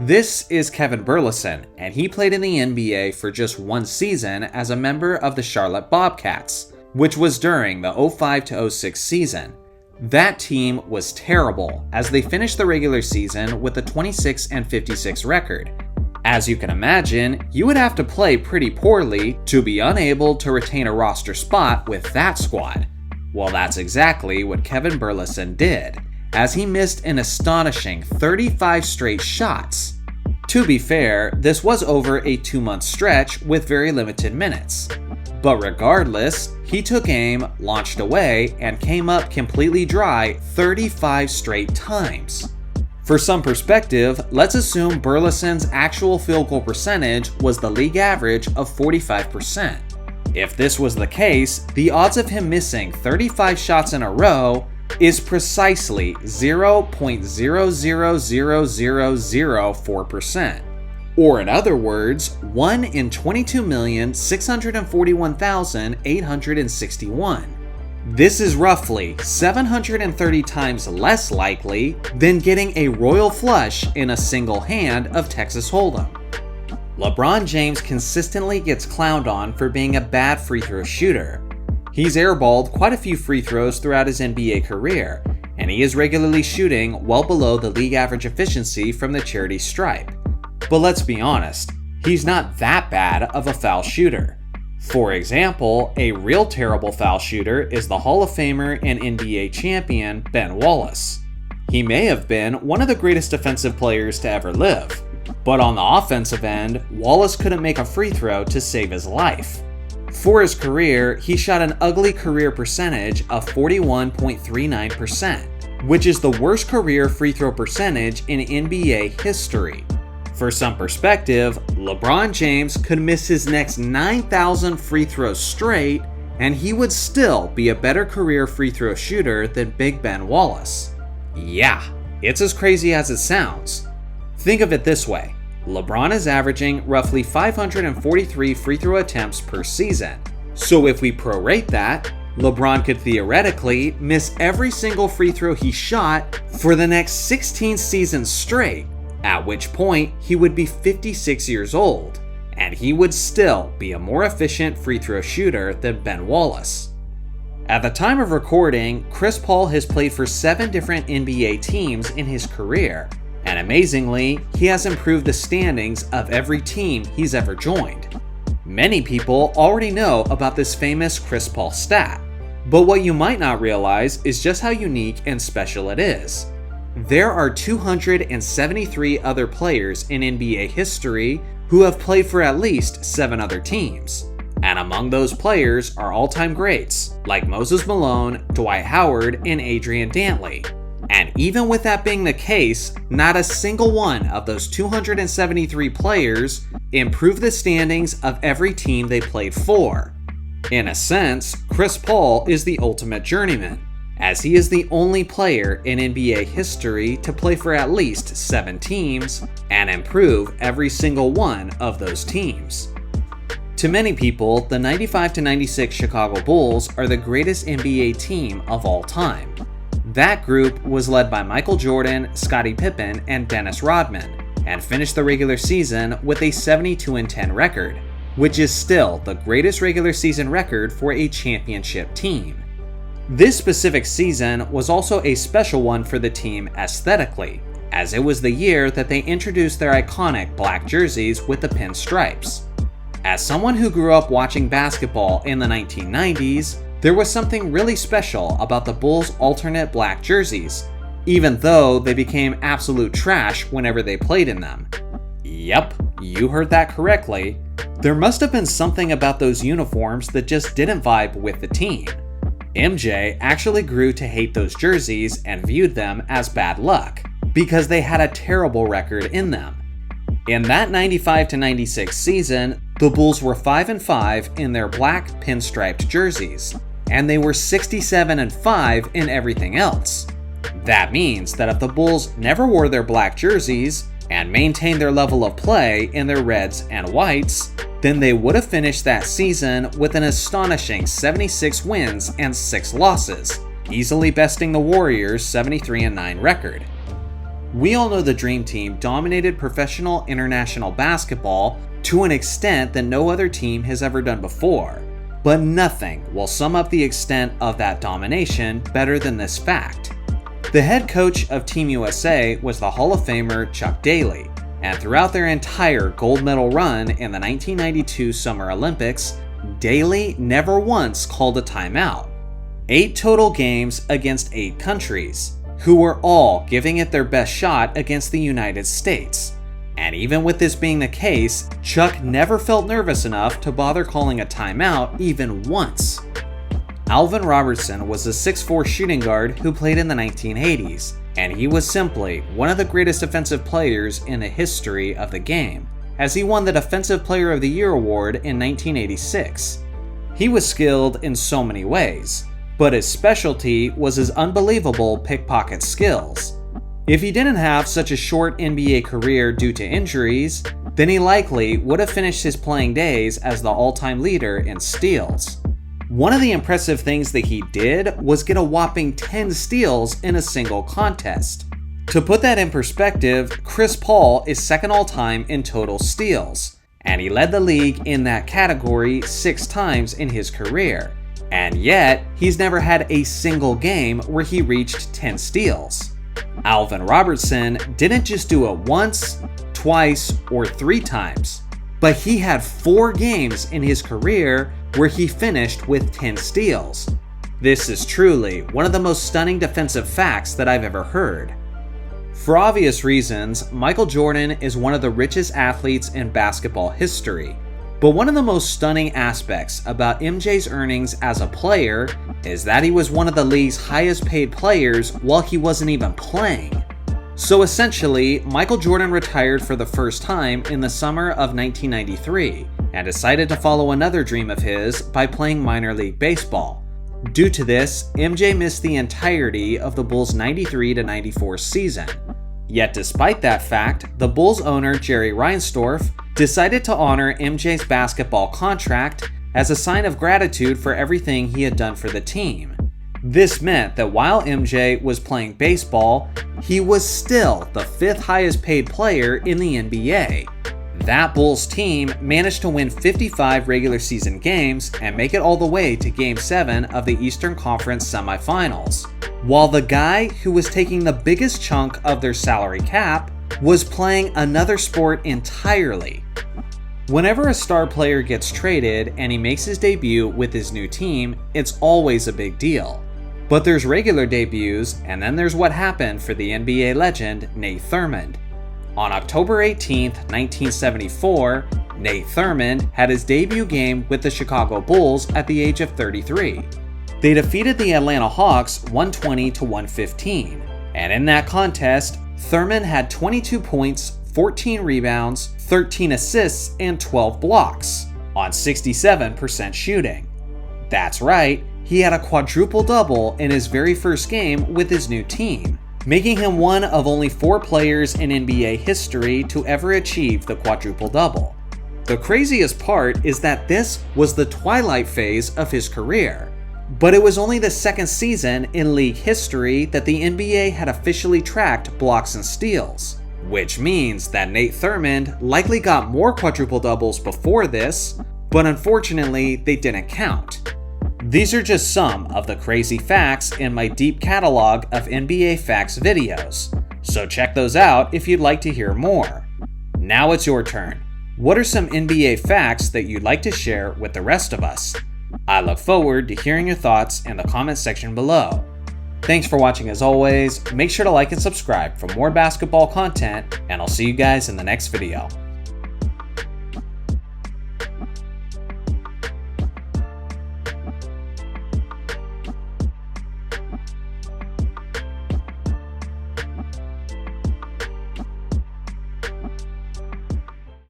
This is Kevin Burleson, and he played in the NBA for just one season as a member of the Charlotte Bobcats, which was during the 05-06 season. That team was terrible, as they finished the regular season with a 26-56 record. As you can imagine, you would have to play pretty poorly to be unable to retain a roster spot with that squad. Well, that's exactly what Kevin Burleson did, as he missed an astonishing 35 straight shots. To be fair, this was over a 2-month stretch with very limited minutes. But regardless, he took aim, launched away, and came up completely dry 35 straight times. For some perspective, let's assume Burleson's actual field goal percentage was the league average of 45%. If this was the case, the odds of him missing 35 shots in a row is precisely 0.000004%. Or in other words, 1 in 22,641,861. This is roughly 730 times less likely than getting a royal flush in a single hand of Texas Hold'em. LeBron James consistently gets clowned on for being a bad free throw shooter. He's airballed quite a few free throws throughout his NBA career, and he is regularly shooting well below the league average efficiency from the charity stripe. But let's be honest, he's not that bad of a foul shooter. For example, a real terrible foul shooter is the Hall of Famer and NBA champion Ben Wallace. He may have been one of the greatest defensive players to ever live, but on the offensive end, Wallace couldn't make a free throw to save his life. For his career, he shot an ugly career percentage of 41.39%, which is the worst career free throw percentage in NBA history. For some perspective, LeBron James could miss his next 9,000 free throws straight, and he would still be a better career free throw shooter than Big Ben Wallace. Yeah, it's as crazy as it sounds. Think of it this way. LeBron is averaging roughly 543 free throw attempts per season. So if we prorate that, LeBron could theoretically miss every single free throw he shot for the next 16 seasons straight, at which point he would be 56 years old, and he would still be a more efficient free throw shooter than Ben Wallace. At the time of recording, Chris Paul has played for 7 different NBA teams in his career, and amazingly, he has improved the standings of every team he's ever joined. Many people already know about this famous Chris Paul stat, but what you might not realize is just how unique and special it is. There are 273 other players in NBA history who have played for at least 7 other teams. And among those players are all-time greats like Moses Malone, Dwight Howard, and Adrian Dantley. And even with that being the case, not a single one of those 273 players improved the standings of every team they played for. In a sense, Chris Paul is the ultimate journeyman, as he is the only player in NBA history to play for at least 7 teams and improve every single one of those teams. To many people, the 95-96 Chicago Bulls are the greatest NBA team of all time. That group was led by Michael Jordan, Scottie Pippen, and Dennis Rodman, and finished the regular season with a 72-10 record, which is still the greatest regular season record for a championship team. This specific season was also a special one for the team aesthetically, as it was the year that they introduced their iconic black jerseys with the pinstripes. As someone who grew up watching basketball in the 1990s, there was something really special about the Bulls' alternate black jerseys, even though they became absolute trash whenever they played in them. Yep, you heard that correctly. There must have been something about those uniforms that just didn't vibe with the team. MJ actually grew to hate those jerseys and viewed them as bad luck, because they had a terrible record in them. In that 95-96 season, the Bulls were 5-5 in their black pinstriped jerseys, and they were 67-5 in everything else. That means that if the Bulls never wore their black jerseys and maintained their level of play in their reds and whites, then they would have finished that season with an astonishing 76 wins and 6 losses, easily besting the Warriors' 73-9 record. We all know the Dream Team dominated professional international basketball to an extent that no other team has ever done before. But nothing will sum up the extent of that domination better than this fact. The head coach of Team USA was the Hall of Famer Chuck Daly, and throughout their entire gold medal run in the 1992 Summer Olympics, Daly never once called a timeout. 8 total games against 8 countries, who were all giving it their best shot against the United States. And even with this being the case, Chuck never felt nervous enough to bother calling a timeout even once. Alvin Robertson was a 6'4" shooting guard who played in the 1980s, and he was simply one of the greatest defensive players in the history of the game, as he won the Defensive Player of the Year award in 1986. He was skilled in so many ways, but his specialty was his unbelievable pickpocket skills. If he didn't have such a short NBA career due to injuries, then he likely would have finished his playing days as the all-time leader in steals. One of the impressive things that he did was get a whopping 10 steals in a single contest. To put that in perspective, Chris Paul is second all-time in total steals, and he led the league in that category 6 times in his career. And yet, he's never had a single game where he reached 10 steals. Alvin Robertson didn't just do it once, twice, or 3 times, but he had 4 games in his career where he finished with 10 steals. This is truly one of the most stunning defensive facts that I've ever heard. For obvious reasons, Michael Jordan is one of the richest athletes in basketball history. But one of the most stunning aspects about MJ's earnings as a player is that he was one of the league's highest paid players while he wasn't even playing. So essentially, Michael Jordan retired for the first time in the summer of 1993 and decided to follow another dream of his by playing minor league baseball. Due to this, MJ missed the entirety of the Bulls' 93-94 season. Yet despite that fact, the Bulls owner Jerry Reinsdorf decided to honor MJ's basketball contract as a sign of gratitude for everything he had done for the team. This meant that while MJ was playing baseball, he was still the 5th highest paid player in the NBA. That Bulls team managed to win 55 regular season games and make it all the way to Game 7 of the Eastern Conference semifinals, while the guy who was taking the biggest chunk of their salary cap was playing another sport entirely. Whenever a star player gets traded and he makes his debut with his new team, it's always a big deal. But there's regular debuts, and then there's what happened for the NBA legend Nate Thurmond. On October 18, 1974, Nate Thurmond had his debut game with the Chicago Bulls at the age of 33. They defeated the Atlanta Hawks 120-115, and in that contest, Thurmond had 22 points, 14 rebounds, 13 assists, and 12 blocks on 67% shooting. That's right, he had a quadruple-double in his very first game with his new team, making him one of only 4 players in NBA history to ever achieve the quadruple-double. The craziest part is that this was the twilight phase of his career, but it was only the second season in league history that the NBA had officially tracked blocks and steals, which means that Nate Thurmond likely got more quadruple-doubles before this, but unfortunately they didn't count. These are just some of the crazy facts in my deep catalog of NBA facts videos, so check those out if you'd like to hear more. Now it's your turn. What are some NBA facts that you'd like to share with the rest of us? I look forward to hearing your thoughts in the comment section below. Thanks for watching as always, make sure to like and subscribe for more basketball content, and I'll see you guys in the next video.